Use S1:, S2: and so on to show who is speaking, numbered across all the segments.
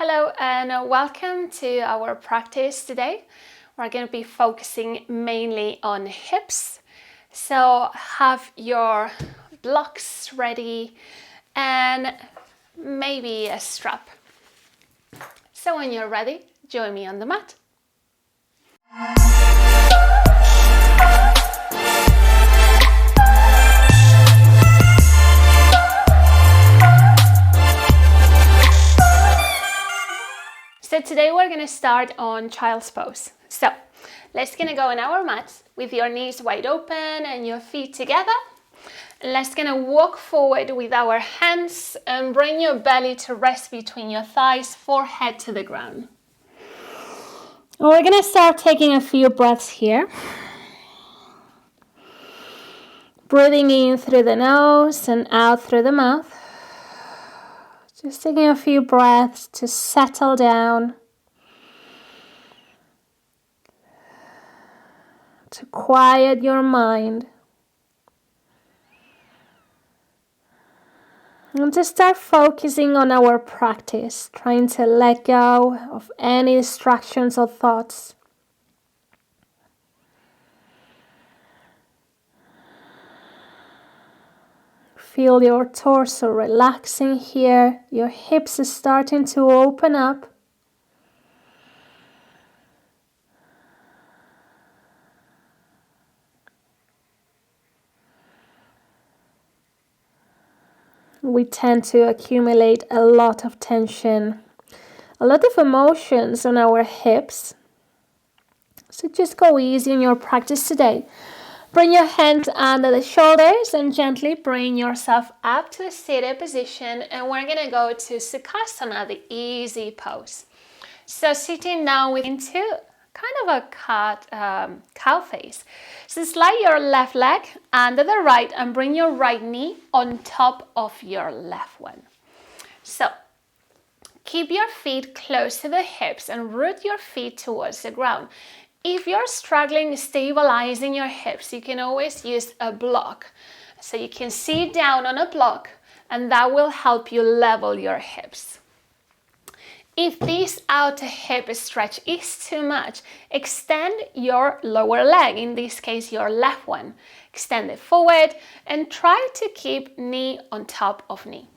S1: Hello and welcome to our practice today. We're going to be focusing mainly on hips. So have your blocks ready and maybe a strap. So when you're ready, join me on the mat. So today we're going to start on child's pose. So let's gonna go on our mat with your knees wide open and your feet together. Let's gonna walk forward with our hands and bring your belly to rest between your thighs, forehead to the ground. And we're gonna start taking a few breaths here. Breathing in through the nose and out through the mouth. Just taking a few breaths to settle down, to quiet your mind, and to start focusing on our practice, trying to let go of any distractions or thoughts. Feel your torso relaxing here, your hips are starting to open up. We tend to accumulate a lot of tension, a lot of emotions on our hips. So just go easy in your practice today. Bring your hands under the shoulders and gently bring yourself up to a seated position. And we're going to go to Sukhasana, the easy pose. So sitting down into kind of a cow face. So slide your left leg under the right and bring your right knee on top of your left one. So keep your feet close to the hips and root your feet towards the ground. If you're struggling stabilizing your hips, you can always use a block. So you can sit down on a block and that will help you level your hips. If this outer hip stretch is too much, extend your lower leg, in this case your left one. Extend it forward and try to keep knee on top of knee.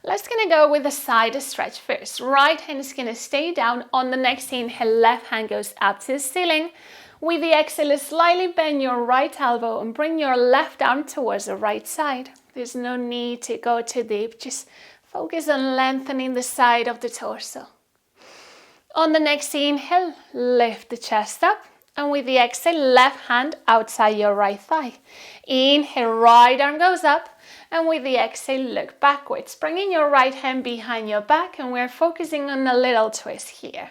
S1: Let's gonna go with the side stretch first. Right hand is gonna stay down. On the next inhale, left hand goes up to the ceiling. With the exhale, slightly bend your right elbow and bring your left arm towards the right side. There's no need to go too deep. Just focus on lengthening the side of the torso. On the next inhale, lift the chest up. And with the exhale, left hand outside your right thigh. Inhale, right arm goes up. And with the exhale, look backwards, bringing your right hand behind your back, and we're focusing on a little twist here.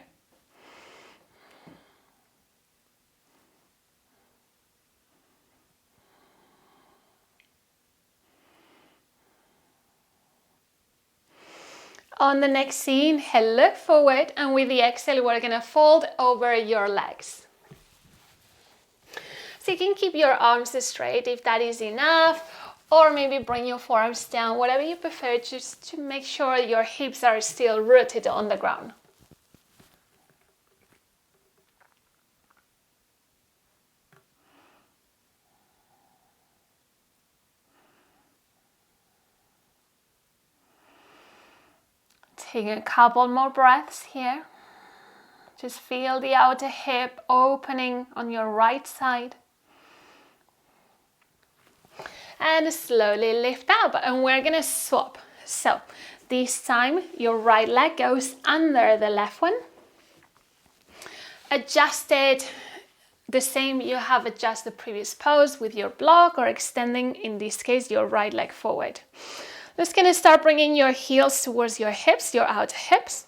S1: On the next inhale, look forward, and with the exhale, we're gonna fold over your legs. So you can keep your arms straight if that is enough, or maybe bring your forearms down, whatever you prefer, just to make sure your hips are still rooted on the ground. Take a couple more breaths here. Just feel the outer hip opening on your right side. And slowly lift up, and we're gonna swap. So this time your right leg goes under the left one. Adjust it the same you have adjusted the previous pose with your block, or extending, in this case, your right leg forward. Just gonna start bringing your heels towards your hips, your outer hips.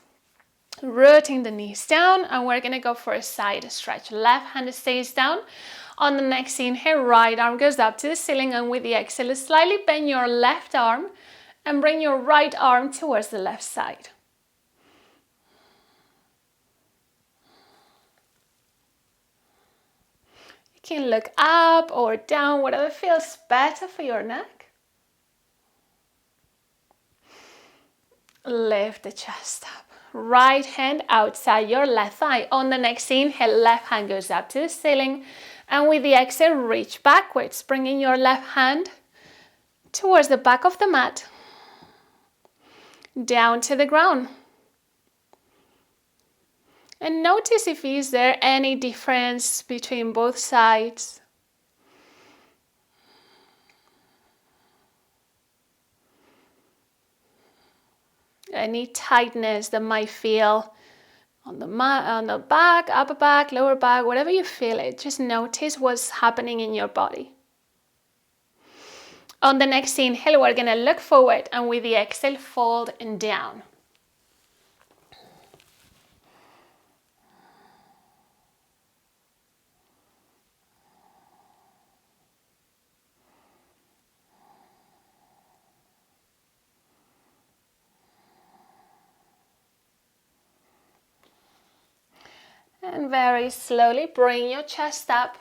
S1: Rooting the knees down, and we're gonna go for a side stretch. Left hand stays down. On the next inhale, right arm goes up to the ceiling, and with the exhale, slightly bend your left arm and bring your right arm towards the left side. You can look up or down, whatever feels better for your neck. Lift the chest up. Right hand outside your left thigh. On the next inhale, left hand goes up to the ceiling. And with the exhale, reach backwards, bringing your left hand towards the back of the mat. Down to the ground. And notice if is there any difference between both sides. Any tightness that might feel on the back, upper back, lower back, whatever you feel it, just notice what's happening in your body. On the next inhale, we're gonna look forward, and with the exhale, fold and down. And very slowly bring your chest up.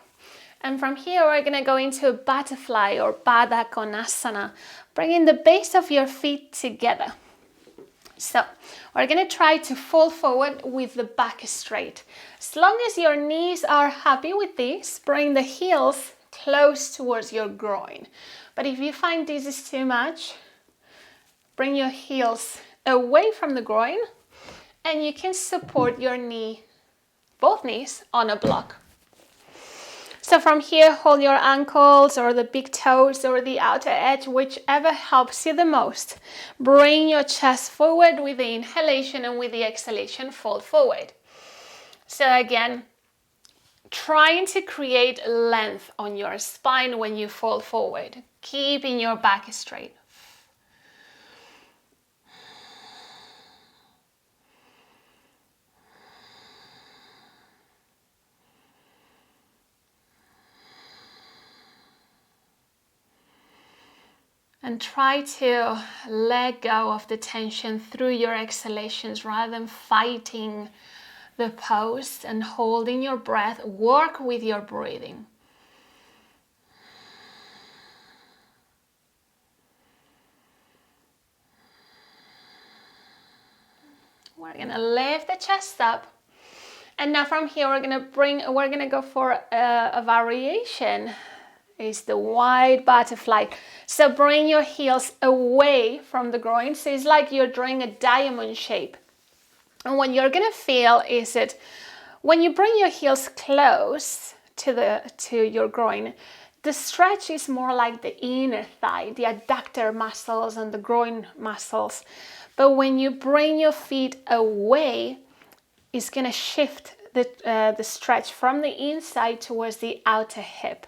S1: And from here, we're gonna go into a butterfly or Baddha Konasana, bringing the base of your feet together. So we're gonna try to fall forward with the back straight. As long as your knees are happy with this, bring the heels close towards your groin. But if you find this is too much, bring your heels away from the groin, and you can support your knee, both knees, on a block. So from here, hold your ankles or the big toes or the outer edge, whichever helps you the most. Bring your chest forward with the inhalation, and with the exhalation, fold forward. So again, trying to create length on your spine when you fall forward, keeping your back straight. And try to let go of the tension through your exhalations rather than fighting the pose and holding your breath. Work with your breathing. We're gonna lift the chest up. And now from here, we're gonna go for a variation. Is the wide butterfly. So bring your heels away from the groin. So it's like you're drawing a diamond shape. And what you're gonna feel is that when you bring your heels close to your groin, the stretch is more like the inner thigh, the adductor muscles and the groin muscles. But when you bring your feet away, it's gonna shift the stretch from the inside towards the outer hip.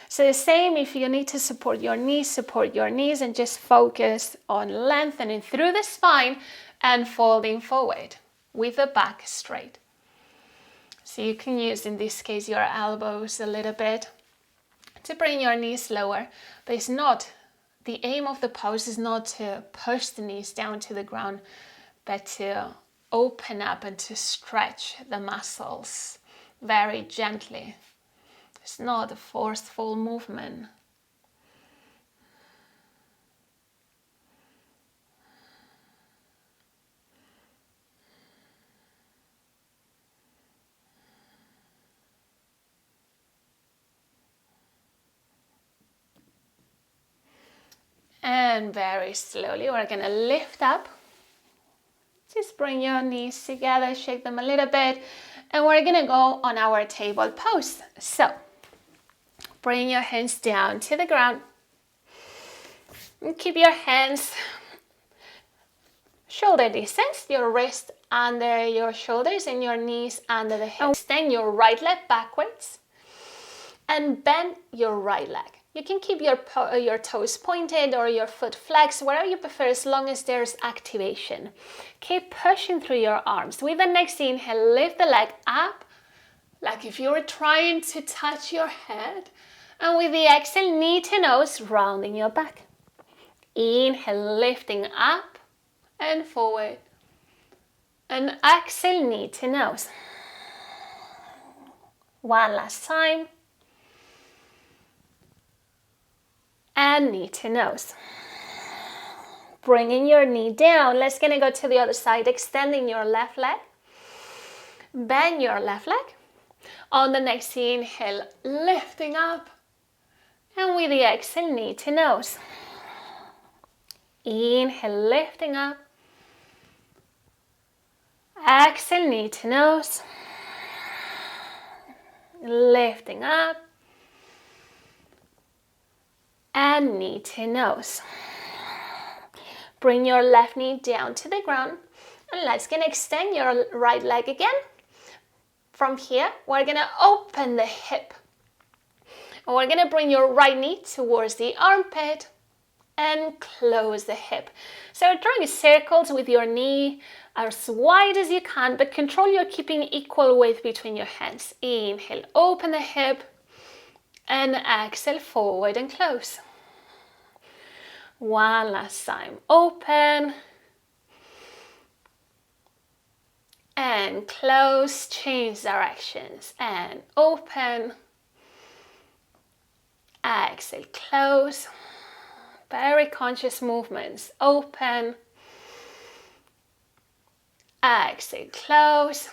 S1: So the same, if you need to support your knees and just focus on lengthening through the spine and folding forward with the back straight. So you can use, in this case, your elbows a little bit to bring your knees lower, but it's not, the aim of the pose is not to push the knees down to the ground, but to open up and to stretch the muscles very gently. It's not a forceful movement. And very slowly, we're gonna lift up. Just bring your knees together, shake them a little bit, and we're gonna go on our table pose. So, bring your hands down to the ground. And keep your hands shoulder distance, your wrist under your shoulders and your knees under the hips. Extend your right leg backwards and bend your right leg. You can keep your toes pointed or your foot flexed, whatever you prefer, as long as there's activation. Keep pushing through your arms. With the next inhale, lift the leg up, like if you were trying to touch your head. And with the exhale, knee to nose, rounding your back. Inhale, lifting up and forward. And exhale, knee to nose. One last time. And knee to nose. Bringing your knee down. Let's gonna go to the other side, extending your left leg. Bend your left leg. On the next inhale, lifting up. And with the exhale, knee to nose. Inhale, lifting up. Exhale, knee to nose. Lifting up. And knee to nose. Bring your left knee down to the ground. And let's gonna extend your right leg again. From here, we're gonna open the hip. And we're gonna bring your right knee towards the armpit and close the hip. So drawing circles with your knee as wide as you can, but control your keeping equal weight between your hands. Inhale, open the hip, and exhale, forward and close. One last time, open, and close, change directions, and open, exhale, close. Very conscious movements. Open, exhale, close.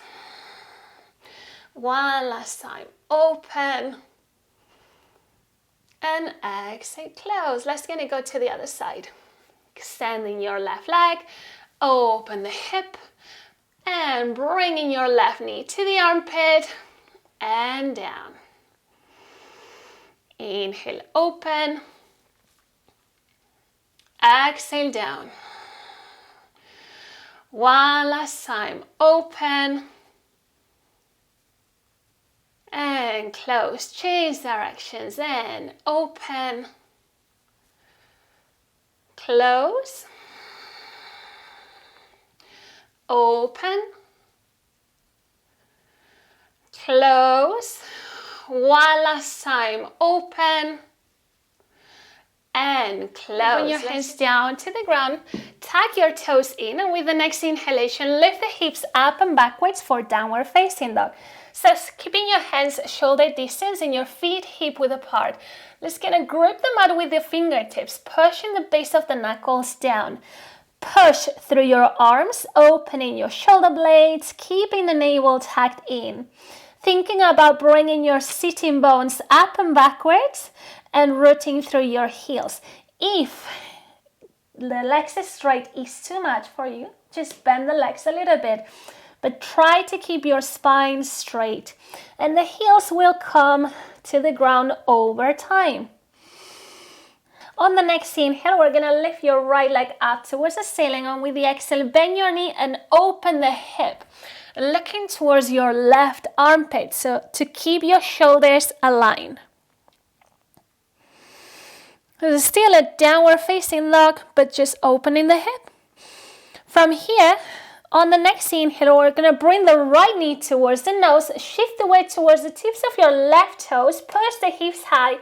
S1: One last time. Open, and exhale, close. Let's gonna go to the other side. Extending your left leg, open the hip, and bringing your left knee to the armpit and down. Inhale, open. Exhale, down. One last time. Open. And close. Change directions. And open. Close. Open. Close. One last time. Open. And close. Bring your hands down to the ground. Tuck your toes in, and with the next inhalation, lift the hips up and backwards for downward facing dog. So keeping your hands shoulder distance and your feet hip width apart. Let's gonna grip the mat with your fingertips, pushing the base of the knuckles down. Push through your arms, opening your shoulder blades, keeping the navel tucked in. Thinking about bringing your sitting bones up and backwards and rooting through your heels. If the legs straight is too much for you, just bend the legs a little bit, but try to keep your spine straight, and the heels will come to the ground over time. On the next inhale, we're gonna lift your right leg up towards the ceiling, and with the exhale, bend your knee and open the hip, looking towards your left armpit, so to keep your shoulders aligned. It's still a downward facing dog, but just opening the hip. From here, on the next inhale, we're gonna bring the right knee towards the nose, shift the weight towards the tips of your left toes, push the hips high,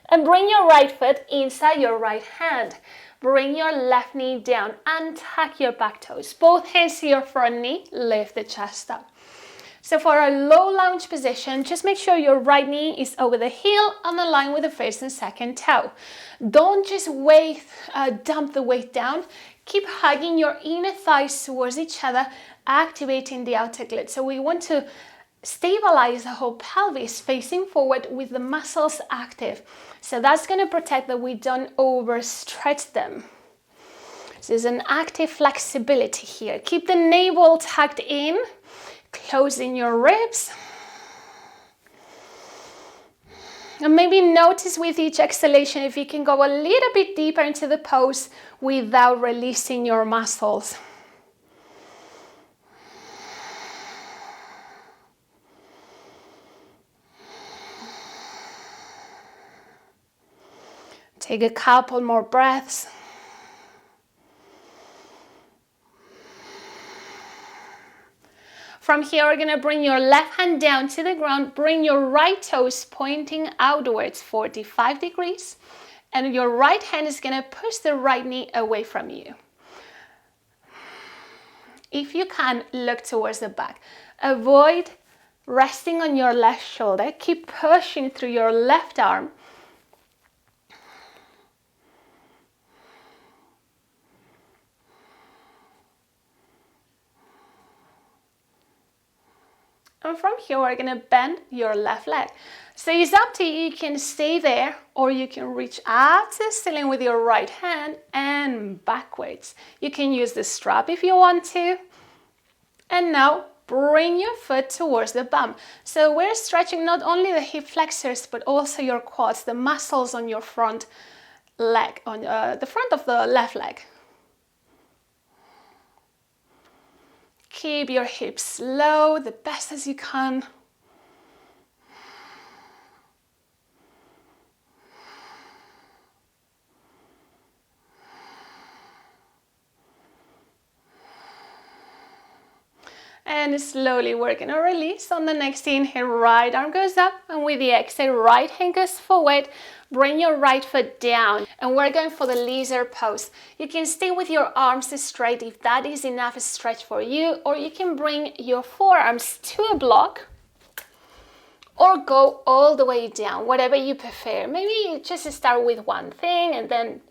S1: and bring your right foot inside your right hand. Bring your left knee down and tuck your back toes. Both hands to your front knee, lift the chest up. So for a low lunge position, just make sure your right knee is over the heel on the line with the first and second toe. Don't just dump the weight down. Keep hugging your inner thighs towards each other, activating the outer glutes. So we want to stabilize the whole pelvis facing forward with the muscles active. So that's going to protect that we don't overstretch them. So there's an active flexibility here. Keep the navel tucked in, closing your ribs. And maybe notice with each exhalation if you can go a little bit deeper into the pose without releasing your muscles. Take a couple more breaths. From here, we're gonna bring your left hand down to the ground, bring your right toes pointing outwards 45 degrees, and your right hand is gonna push the right knee away from you. If you can, look towards the back. Avoid resting on your left shoulder. Keep pushing through your left arm. And from here, we're gonna bend your left leg. So it's up to you. You can stay there or you can reach out to the ceiling with your right hand and backwards. You can use the strap if you want to. And now bring your foot towards the bum. So we're stretching not only the hip flexors, but also your quads, the muscles on your front leg, on the front of the left leg. Keep your hips low, the best as you can. And slowly we're gonna release. On the next inhale, right arm goes up, and with the exhale, right hand goes forward. Bring your right foot down, and we're going for the lizard pose. You can stay with your arms straight if that is enough stretch for you, or you can bring your forearms to a block, or go all the way down, whatever you prefer. Maybe you just start with one thing and then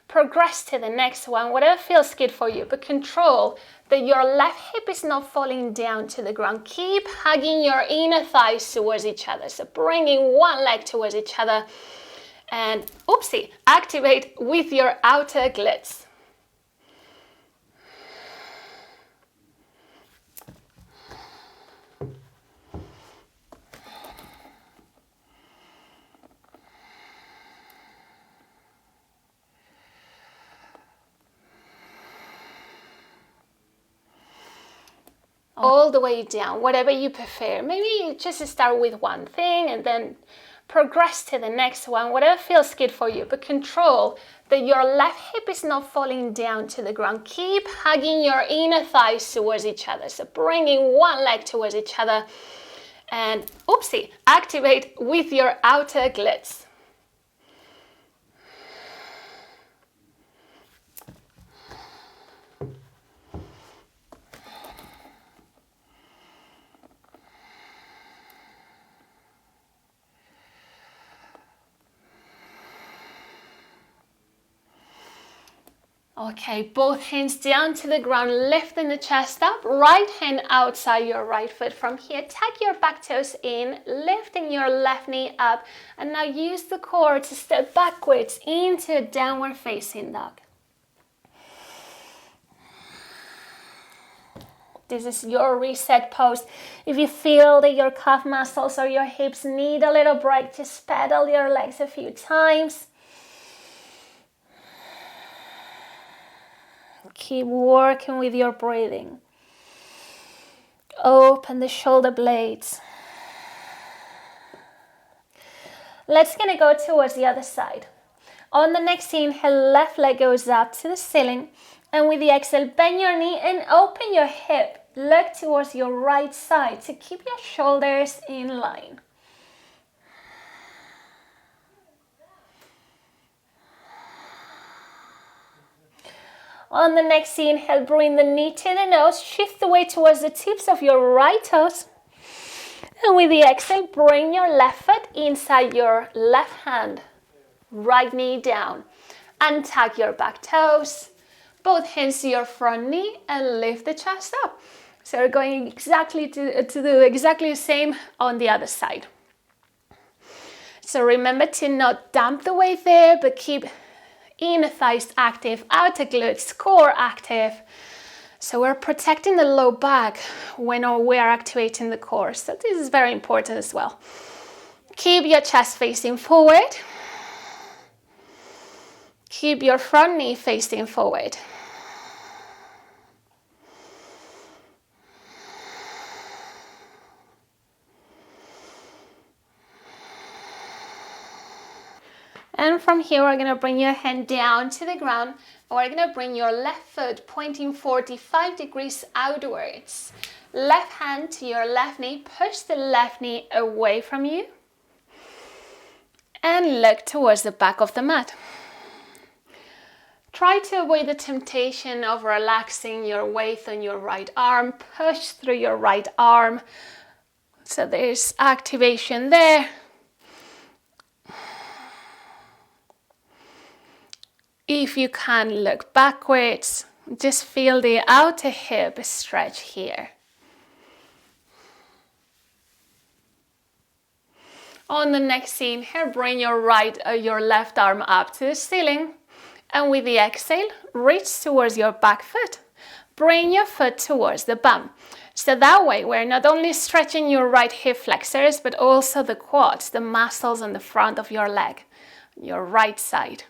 S1: progress to the next one, whatever feels good for you, but control that your left hip is not falling down to the ground. Keep hugging your inner thighs towards each other. So bringing one leg towards each other, and oopsie, activate with your outer glutes. All the way down, whatever you prefer. Maybe you just start with one thing and then progress to the next one, whatever feels good for you, but control that your left hip is not falling down to the ground. Keep hugging your inner thighs towards each other. So bringing one leg towards each other, and oopsie, activate with your outer glutes. Okay, both hands down to the ground, lifting the chest up, right hand outside your right foot. From here, tuck your back toes in, lifting your left knee up, and now use the core to step backwards into a downward facing dog. This is your reset pose. If you feel that your calf muscles or your hips need a little break, just pedal your legs a few times. Keep working with your breathing. Open the shoulder blades. Let's gonna go towards the other side. On the next inhale, left leg goes up to the ceiling. And with the exhale, bend your knee and open your hip. Look towards your right side to keep your shoulders in line. On the next inhale, bring the knee to the nose, shift the weight towards the tips of your right toes. And with the exhale, bring your left foot inside your left hand. Right knee down. Untuck your back toes. Both hands to your front knee and lift the chest up. So we're going exactly to do exactly the same on the other side. So remember to not dump the weight there, but keep inner thighs active, outer glutes, core active. So we're protecting the low back when we are activating the core. So this is very important as well. Keep your chest facing forward. Keep your front knee facing forward. And from here, we're gonna bring your hand down to the ground. And we're gonna bring your left foot pointing 45 degrees outwards. Left hand to your left knee, push the left knee away from you. And look towards the back of the mat. Try to avoid the temptation of relaxing your weight on your right arm. Push through your right arm. So there's activation there. If you can, look backwards. Just feel the outer hip stretch here. On the next inhale, bring your left arm up to the ceiling. And with the exhale, reach towards your back foot. Bring your foot towards the bum. So that way, we're not only stretching your right hip flexors, but also the quads, the muscles on the front of your leg, your right side.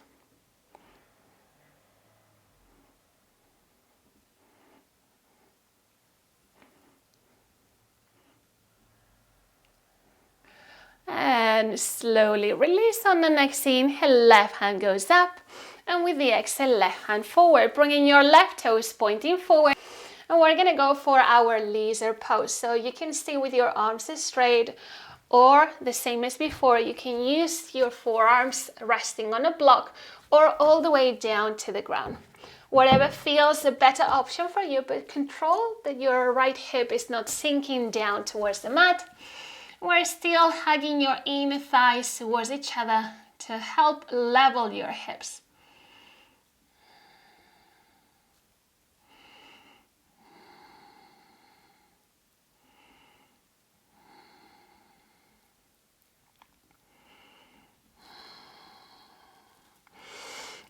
S1: And slowly release on the next inhale, left hand goes up. And with the exhale, left hand forward, bringing your left toes pointing forward. And we're gonna go for our lizard pose. So you can stay with your arms straight, or the same as before, you can use your forearms resting on a block or all the way down to the ground. Whatever feels a better option for you, but control that your right hip is not sinking down towards the mat. We're still hugging your inner thighs towards each other to help level your hips.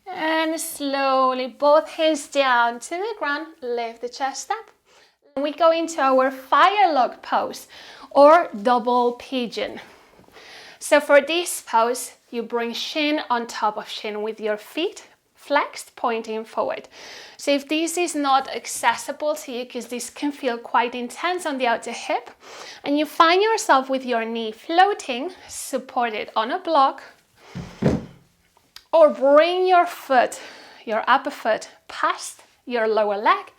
S1: And slowly, both hands down to the ground, lift the chest up. We go into our fire log pose or double pigeon. So for this pose, you bring shin on top of shin with your feet flexed, pointing forward. So if this is not accessible to you, because this can feel quite intense on the outer hip, and you find yourself with your knee floating, supported on a block, or bring your foot, your upper foot, past your lower leg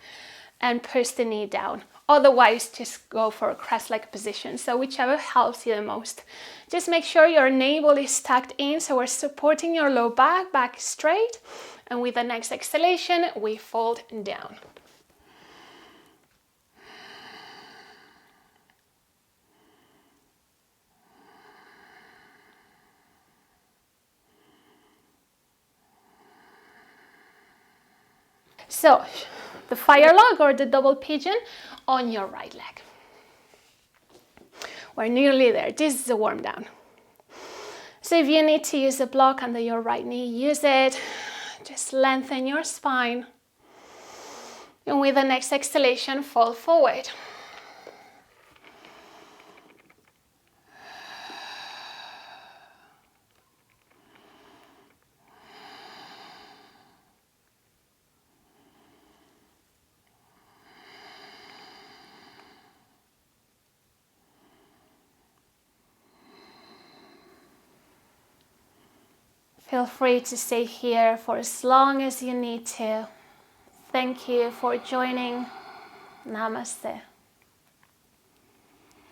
S1: and push the knee down. Otherwise, just go for a crest-like position. So whichever helps you the most. Just make sure your navel is tucked in, so we're supporting your low back straight. And with the next exhalation, we fold down. So, the fire log or the double pigeon on your right leg. We're nearly there. This is a warm down. So if you need to use a block under your right knee, use it. Just lengthen your spine. And with the next exhalation, fall forward. Feel free to stay here for as long as you need to. Thank you for joining. Namaste.